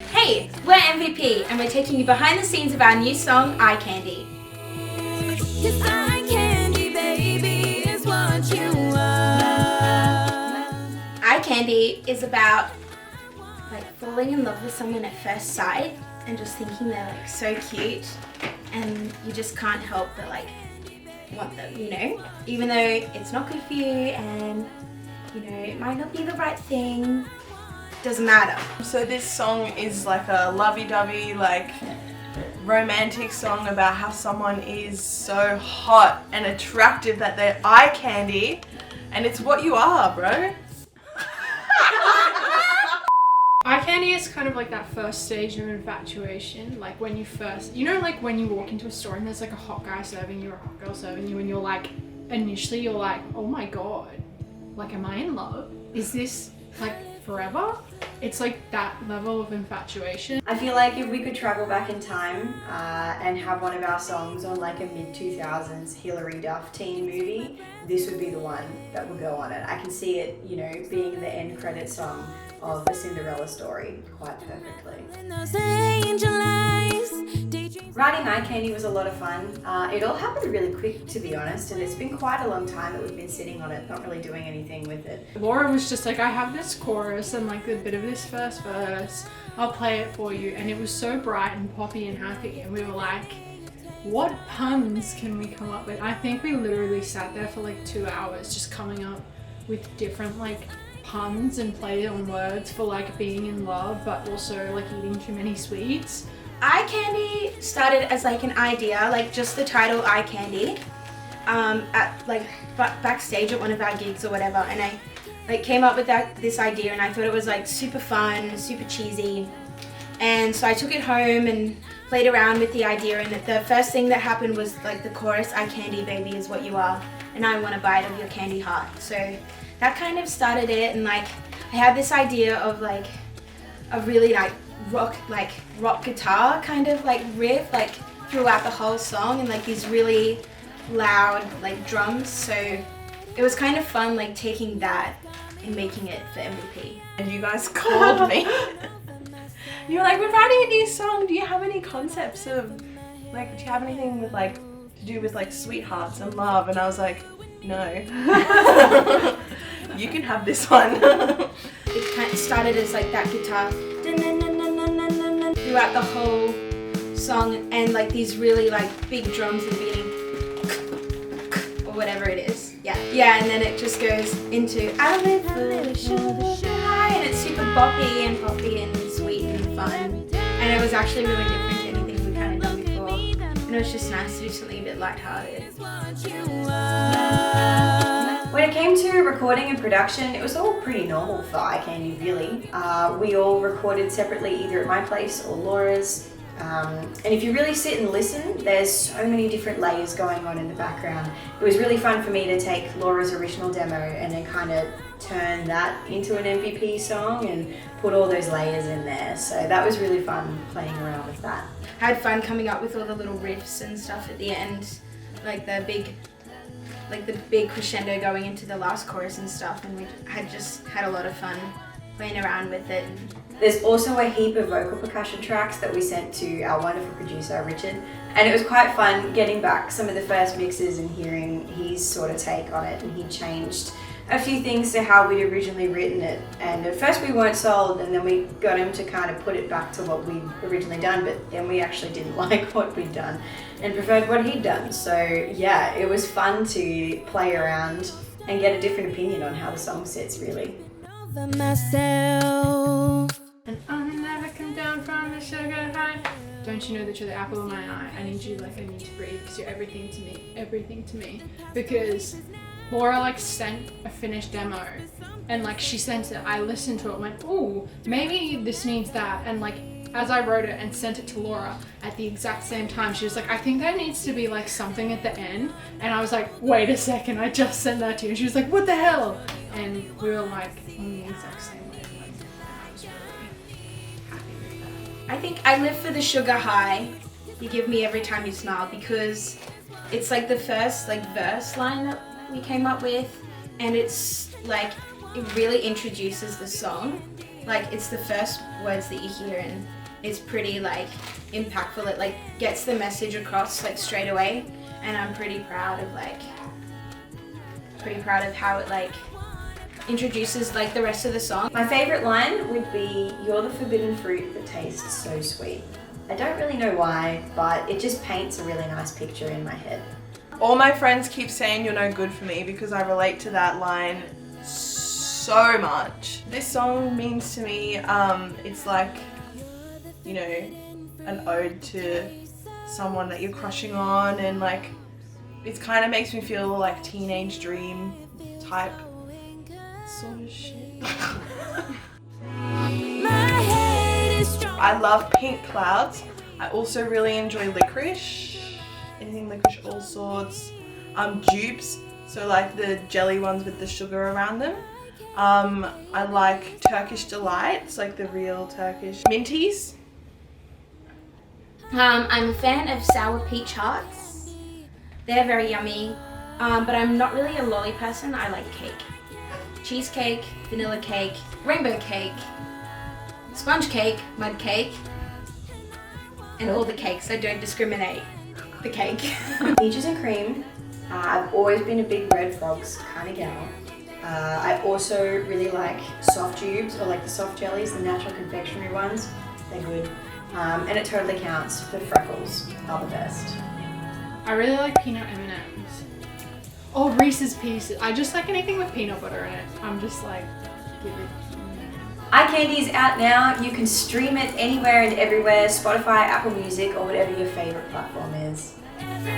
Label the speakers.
Speaker 1: Hey, we're MVP and we're taking you behind the scenes of our new song, iCandy.
Speaker 2: Yes, iCandy, baby, is what you are.
Speaker 1: iCandy is about like falling in love with someone at first sight and just thinking they're like so cute and you just can't help but like want them, you know? Even though it's not good for you and you know, it might not be the right thing, doesn't matter.
Speaker 3: So this song is like a lovey-dovey, like romantic song about how someone is so hot and attractive that they're eye candy, and it's what you are, bro.
Speaker 4: iCandy is kind of like that first stage of infatuation, like when you first, you know, like when you walk into a store and there's like a hot guy serving you or a hot girl serving you and you're like, initially you're like, oh my god, like am I in love? Is this like forever? It's like that level of infatuation.
Speaker 5: I feel like if we could travel back in time and have one of our songs on like a mid-2000s Hilary Duff teen movie, this would be the one that would go on it. I can see it, you know, being the end credit song of the Cinderella story quite perfectly.
Speaker 2: Those angel eyes,
Speaker 5: Writing iCandy was a lot of fun. It all happened really quick, to be honest, and it's been quite a long time that we've been sitting on it, not really doing anything with it.
Speaker 4: Laura was just like, I have this chorus and like a bit of this first verse, I'll play it for you, and it was so bright and poppy and happy, and we were like, what puns can we come up with? I think we literally sat there for like 2 hours just coming up with different like puns and play on words for like being in love but also like eating too many sweets.
Speaker 1: iCandy started as like an idea, like just the title iCandy, at like backstage at one of our gigs or whatever, and I like came up with this idea and I thought it was like super fun, super cheesy, and so I took it home and played around with the idea, and the first thing that happened was like the chorus, iCandy baby is what you are and I want a bite of your candy heart. So that kind of started it, and like I had this idea of like a really like rock guitar kind of like riff like throughout the whole song, and like these really loud like drums, so it was kind of fun like taking that and making it for MVP.
Speaker 3: And you guys called me. You were like, we're writing a new song, do you have any concepts of, like, do you have anything with like, to do with like sweethearts and love? And I was like, no. You can have this one.
Speaker 1: It kind of started as like that guitar throughout the whole song, and like these really like big drums at the beginning or whatever it is. Yeah, and then it just goes into I live for the sugar high, and it's super boppy and poppy and sweet and fun, and it was actually really different to anything we've kind of done before, and it was just nice to do something a bit lighthearted.
Speaker 5: When it came to recording and production, it was all pretty normal for iCandy, really. We all recorded separately, either at my place or Laura's. And if you really sit and listen, there's so many different layers going on in the background. It was really fun for me to take Laura's original demo and then kind of turn that into an MVP song and put all those layers in there. So that was really fun playing around with that.
Speaker 1: I had fun coming up with all the little riffs and stuff at the end, like the big crescendo going into the last chorus and stuff, and we had just had a lot of fun playing around with it.
Speaker 5: There's also a heap of vocal percussion tracks that we sent to our wonderful producer, Richard, and it was quite fun getting back some of the first mixes and hearing his sort of take on it, and he changed a few things to how we'd originally written it, and at first we weren't sold, and then we got him to kind of put it back to what we'd originally done, but then we actually didn't like what we'd done and preferred what he'd done. So yeah, it was fun to play around and get a different opinion on how the song sits, really.
Speaker 2: myself.
Speaker 4: And I'll never come down from the sugar high. Don't you know that you're the apple of my eye? I need you like I need to breathe because you're everything to me. Because Laura like sent a finished demo and like she sent it, I listened to it and went, ooh, maybe this needs that, and like as I wrote it and sent it to Laura at the exact same time, she was like, I think there needs to be like something at the end, and I was like, wait a second, I just sent that to you, and she was like, what the hell? And we were like on the exact same wavelength, and I was really happy with that.
Speaker 1: I think I live for the sugar high you give me every time you smile, because it's like the first like verse line that we came up with, and it's like it really introduces the song. like it's the first words that you hear, and it's pretty like impactful. It like gets the message across like straight away, and I'm pretty proud of how it like introduces like the rest of the song.
Speaker 5: My favourite line would be, "You're the forbidden fruit that tastes so sweet." I don't really know why, but it just paints a really nice picture in my head.
Speaker 3: All my friends keep saying you're no good for me because I relate to that line so much. This song means to me, it's like, you know, an ode to someone that you're crushing on, and like it kind of makes me feel like teenage dream type sort of shit. I love Pink Clouds. I also really enjoy Licorice. Anything Licorice, all sorts. Dupes, so like the jelly ones with the sugar around them. I like Turkish Delights, like the real Turkish Minties.
Speaker 1: I'm a fan of sour peach hearts. They're very yummy, but I'm not really a lolly person. I like cake. Cheesecake, vanilla cake, rainbow cake, sponge cake, mud cake, and all the cakes. I don't discriminate. The cake.
Speaker 5: Peaches and cream. I've always been a big Red Frogs kind of gal. I also really like soft tubes, or like the soft jellies, the natural confectionery ones. They're good. And it totally counts for freckles. Are the best.
Speaker 4: I really like peanut M&Ms. Oh, Reese's Pieces. I just like anything with peanut butter in it. I'm just like, give it.
Speaker 5: iCandy is out now. You can stream it anywhere and everywhere. Spotify, Apple Music, or whatever your favourite platform is.
Speaker 2: Every